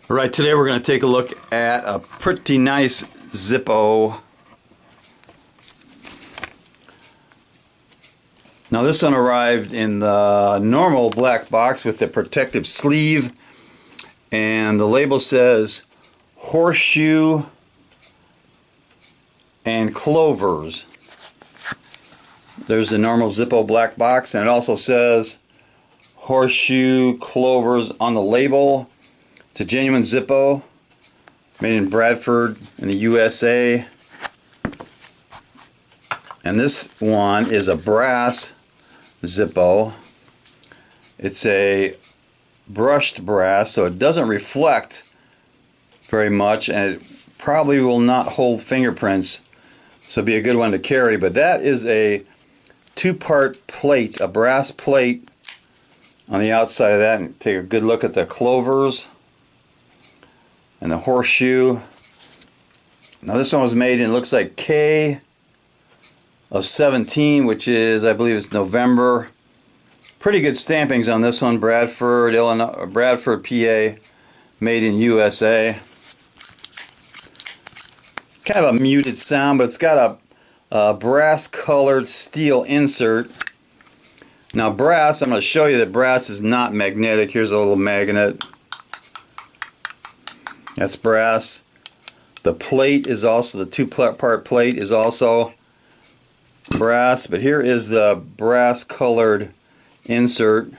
All right, today we're going to take a look at a pretty nice Zippo. Now this one arrived in the normal black box with a protective sleeve, and the label says Horseshoe and Clovers. There's the normal Zippo black box, and it also says Horseshoe Clovers on the label. It's a genuine Zippo, made in Bradford in the USA. And this one is a brass Zippo. It's a brushed brass, so it doesn't reflect very much, and it probably will not hold fingerprints, so it'd be a good one to carry. But that is a two-part plate, a brass plate on the outside of that. And take a good look at the clovers and the horseshoe. Now this one was made in, looks like K of 17, which is, I believe it's November. Pretty good stampings on this one. Bradford, Illinois, Bradford, PA, made in USA. Kind of a muted sound, but it's got a brass colored steel insert. Now brass, I'm going to show you that brass is not magnetic. Here's a little magnet. That's brass. The plate is also, the two-part plate is also brass, but here is the brass colored insert.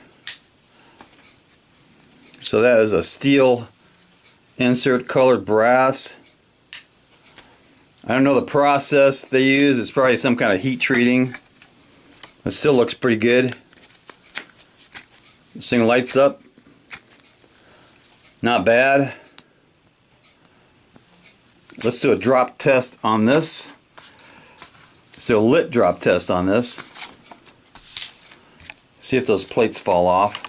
So that is a steel insert colored brass. I don't know the process they use. It's probably some kind of heat treating. It still looks pretty good. This thing lights up. Not bad. Let's do a drop test on this. Let's do a lit drop test on this. See if those plates fall off.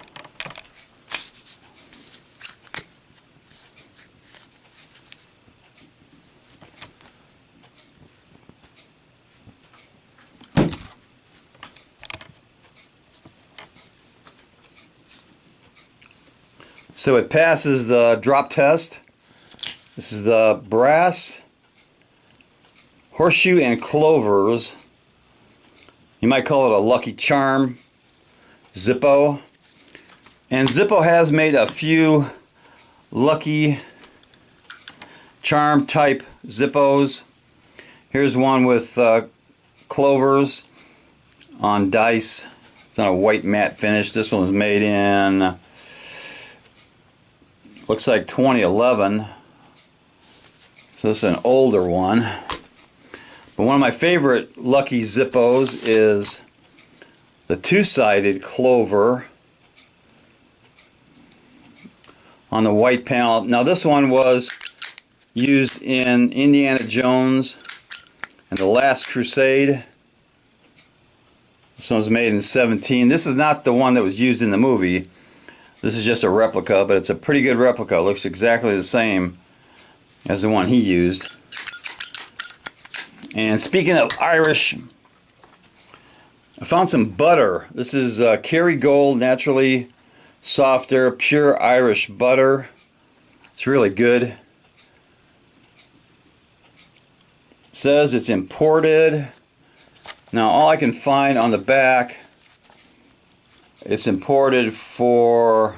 So it passes the drop test. This is the brass, horseshoe, and clovers. You might call it a lucky charm Zippo. And Zippo has made a few lucky charm type Zippos. Here's one with clovers on dice. It's on a white matte finish. This one was made in, looks like 2011. So this is an older one. But one of my favorite lucky Zippos is the two-sided clover on the white panel. Now this one was used in Indiana Jones and the Last Crusade. This one was made in 17. This is not the one that was used in the movie. This is just a replica, but it's a pretty good replica. It looks exactly the same as the one he used. And speaking of Irish, I found some butter. This is Kerrygold Naturally Softer Pure Irish Butter. It's really good. It says it's imported. Now all I can find on the back, it's imported for,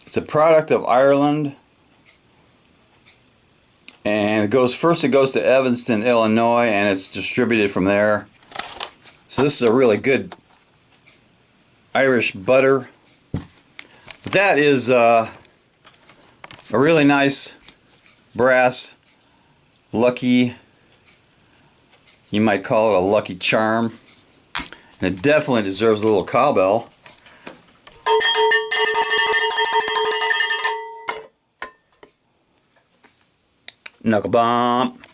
it's a product of Ireland, and it goes to Evanston, Illinois, and it's distributed from there. So this is a really good Irish butter. That is a really nice brass lucky, you might call it a lucky charm, and it definitely deserves a little cowbell. Knuckle bump.